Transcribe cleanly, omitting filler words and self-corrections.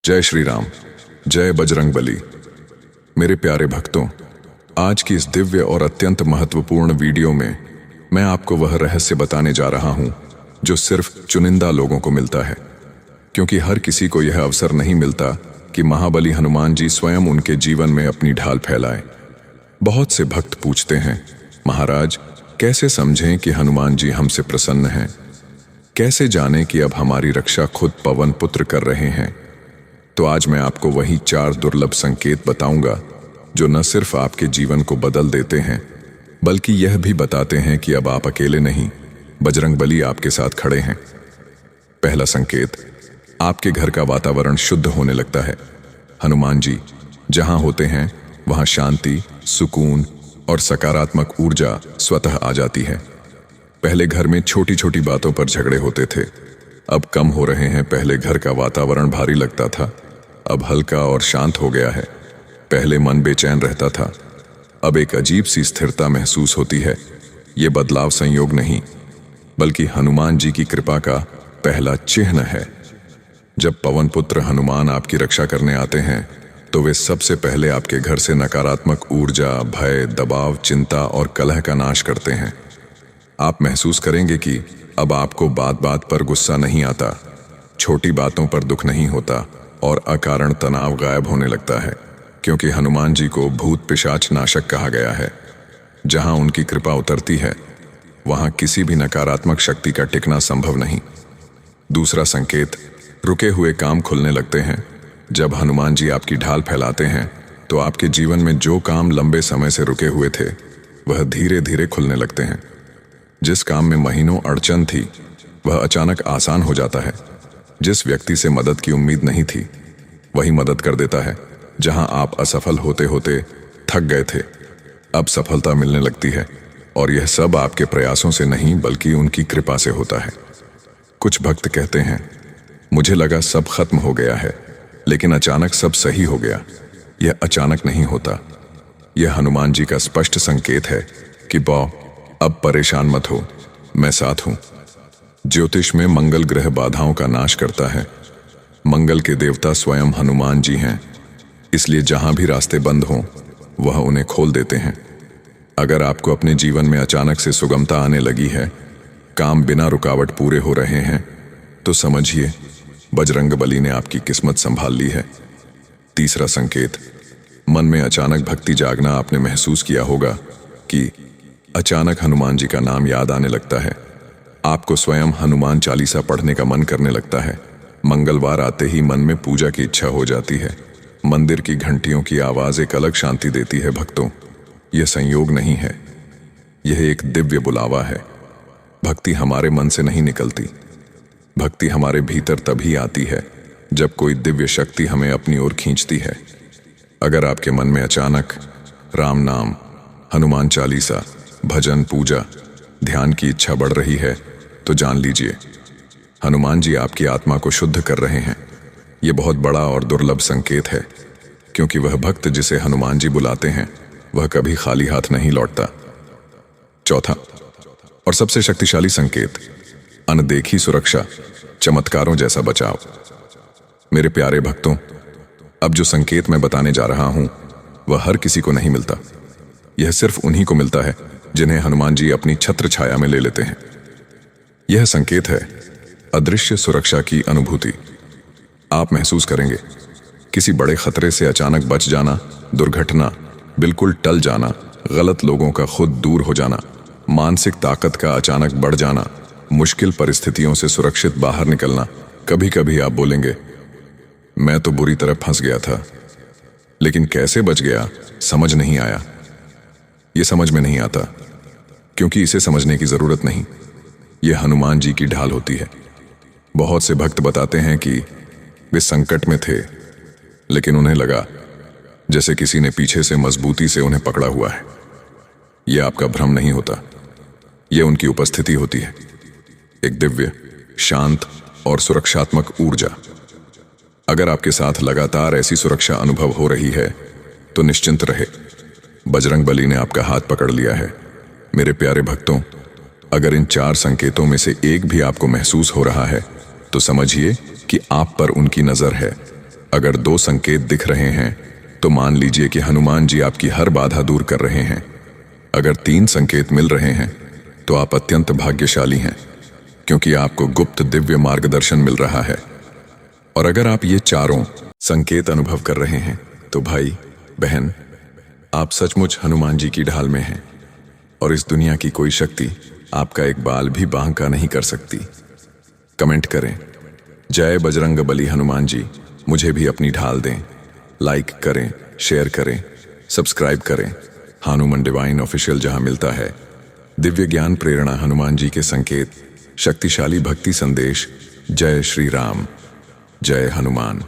जय श्री राम। जय बजरंग बली। मेरे प्यारे भक्तों, आज की इस दिव्य और अत्यंत महत्वपूर्ण वीडियो में मैं आपको वह रहस्य बताने जा रहा हूं जो सिर्फ चुनिंदा लोगों को मिलता है, क्योंकि हर किसी को यह अवसर नहीं मिलता कि महाबली हनुमान जी स्वयं उनके जीवन में अपनी ढाल फैलाएं। बहुत से भक्त पूछते हैं, महाराज कैसे समझें कि हनुमान जी हमसे प्रसन्न हैं? कैसे जानें कि अब हमारी रक्षा खुद पवन पुत्र कर रहे हैं? तो आज मैं आपको वही 4 दुर्लभ संकेत बताऊंगा जो न सिर्फ आपके जीवन को बदल देते हैं, बल्कि यह भी बताते हैं कि अब आप अकेले नहीं, बजरंग बली आपके साथ खड़े हैं। पहला संकेत, आपके घर का वातावरण शुद्ध होने लगता है। हनुमान जी जहां होते हैं वहां शांति, सुकून और सकारात्मक ऊर्जा स्वतः आ जाती है। पहले घर में छोटी छोटी बातों पर झगड़े होते थे, अब कम हो रहे हैं। पहले घर का वातावरण भारी लगता था, अब हल्का और शांत हो गया है। पहले मन बेचैन रहता था, अब एक अजीब सी स्थिरता महसूस होती है। ये बदलाव संयोग नहीं, बल्कि हनुमान जी की कृपा का पहला चिन्ह है। जब पवन पुत्र हनुमान आपकी रक्षा करने आते हैं तो वे सबसे पहले आपके घर से नकारात्मक ऊर्जा, भय, दबाव, चिंता और कलह का नाश करते हैं। आप महसूस करेंगे कि अब आपको बात बात पर गुस्सा नहीं आता, छोटी बातों पर दुख नहीं होता और अकारण तनाव गायब होने लगता है, क्योंकि हनुमान जी को भूत पिशाच नाशक कहा गया है। जहां उनकी कृपा उतरती है वहां किसी भी नकारात्मक शक्ति का टिकना संभव नहीं। दूसरा संकेत, रुके हुए काम खुलने लगते हैं। जब हनुमान जी आपकी ढाल फैलाते हैं तो आपके जीवन में जो काम लंबे समय से रुके हुए थे वह धीरे धीरे खुलने लगते हैं। जिस काम में महीनों अड़चन थी वह अचानक आसान हो जाता है। जिस व्यक्ति से मदद की उम्मीद नहीं थी वही मदद कर देता है। जहां आप असफल होते होते थक गए थे, अब सफलता मिलने लगती है, और यह सब आपके प्रयासों से नहीं बल्कि उनकी कृपा से होता है। कुछ भक्त कहते हैं, मुझे लगा सब खत्म हो गया है, लेकिन अचानक सब सही हो गया। यह अचानक नहीं होता, यह हनुमान जी का स्पष्ट संकेत है कि अब परेशान मत हो, मैं साथ हूं। ज्योतिष में मंगल ग्रह बाधाओं का नाश करता है। मंगल के देवता स्वयं हनुमान जी हैं, इसलिए जहां भी रास्ते बंद हों वह उन्हें खोल देते हैं। अगर आपको अपने जीवन में अचानक से सुगमता आने लगी है, काम बिना रुकावट पूरे हो रहे हैं, तो समझिए बजरंग बली ने आपकी किस्मत संभाल ली है। तीसरा संकेत, मन में अचानक भक्ति जागना। आपने महसूस किया होगा कि अचानक हनुमान जी का नाम याद आने लगता है। आपको स्वयं हनुमान चालीसा पढ़ने का मन करने लगता है। मंगलवार आते ही मन में पूजा की इच्छा हो जाती है। मंदिर की घंटियों की आवाज एक अलग शांति देती है। भक्तों, यह संयोग नहीं है, यह एक दिव्य बुलावा है। भक्ति हमारे मन से नहीं निकलती, भक्ति हमारे भीतर तभी आती है जब कोई दिव्य शक्ति हमें अपनी ओर खींचती है। अगर आपके मन में अचानक राम नाम, हनुमान चालीसा, भजन, पूजा, ध्यान की इच्छा बढ़ रही है, तो जान लीजिए हनुमान जी आपकी आत्मा को शुद्ध कर रहे हैं। यह बहुत बड़ा और दुर्लभ संकेत है, क्योंकि वह भक्त जिसे हनुमान जी बुलाते हैं वह कभी खाली हाथ नहीं लौटता। चौथा और सबसे शक्तिशाली संकेत, अनदेखी सुरक्षा, चमत्कारों जैसा बचाव। मेरे प्यारे भक्तों, अब जो संकेत मैं बताने जा रहा हूं वह हर किसी को नहीं मिलता। यह सिर्फ उन्हीं को मिलता है जिन्हें हनुमान जी अपनी छत्र छाया में ले लेते हैं। यह संकेत है अदृश्य सुरक्षा की अनुभूति। आप महसूस करेंगे किसी बड़े खतरे से अचानक बच जाना, दुर्घटना बिल्कुल टल जाना, गलत लोगों का खुद दूर हो जाना, मानसिक ताकत का अचानक बढ़ जाना, मुश्किल परिस्थितियों से सुरक्षित बाहर निकलना। कभी कभी आप बोलेंगे, मैं तो बुरी तरह फंस गया था, लेकिन कैसे बच गया समझ नहीं आया। यह समझ में नहीं आता, क्योंकि इसे समझने की जरूरत नहीं। यह हनुमान जी की ढाल होती है। बहुत से भक्त बताते हैं कि वे संकट में थे, लेकिन उन्हें लगा जैसे किसी ने पीछे से मजबूती से उन्हें पकड़ा हुआ है। यह आपका भ्रम नहीं होता, यह उनकी उपस्थिति होती है, एक दिव्य, शांत और सुरक्षात्मक ऊर्जा। अगर आपके साथ लगातार ऐसी सुरक्षा अनुभव हो रही है तो निश्चिंत रहे, बजरंग बली ने आपका हाथ पकड़ लिया है। मेरे प्यारे भक्तों, अगर इन 4 संकेतों में से एक भी आपको महसूस हो रहा है तो समझिए कि आप पर उनकी नजर है। अगर 2 संकेत दिख रहे हैं तो मान लीजिए कि हनुमान जी आपकी हर बाधा दूर कर रहे हैं। अगर 3 संकेत मिल रहे हैं तो आप अत्यंत भाग्यशाली हैं, क्योंकि आपको गुप्त दिव्य मार्गदर्शन मिल रहा है। और अगर आप ये चारों संकेत अनुभव कर रहे हैं तो भाई बहन, आप सचमुच हनुमान जी की ढाल में हैं और इस दुनिया की कोई शक्ति आपका एक बाल भी बांका नहीं कर सकती। कमेंट करें, जय बजरंग बली हनुमान जी, मुझे भी अपनी ढाल दें। लाइक करें, शेयर करें, सब्सक्राइब करें। हनुमान डिवाइन ऑफिशियल, जहां मिलता है दिव्य ज्ञान, प्रेरणा, हनुमान जी के संकेत, शक्तिशाली भक्ति संदेश। जय श्री राम, जय हनुमान।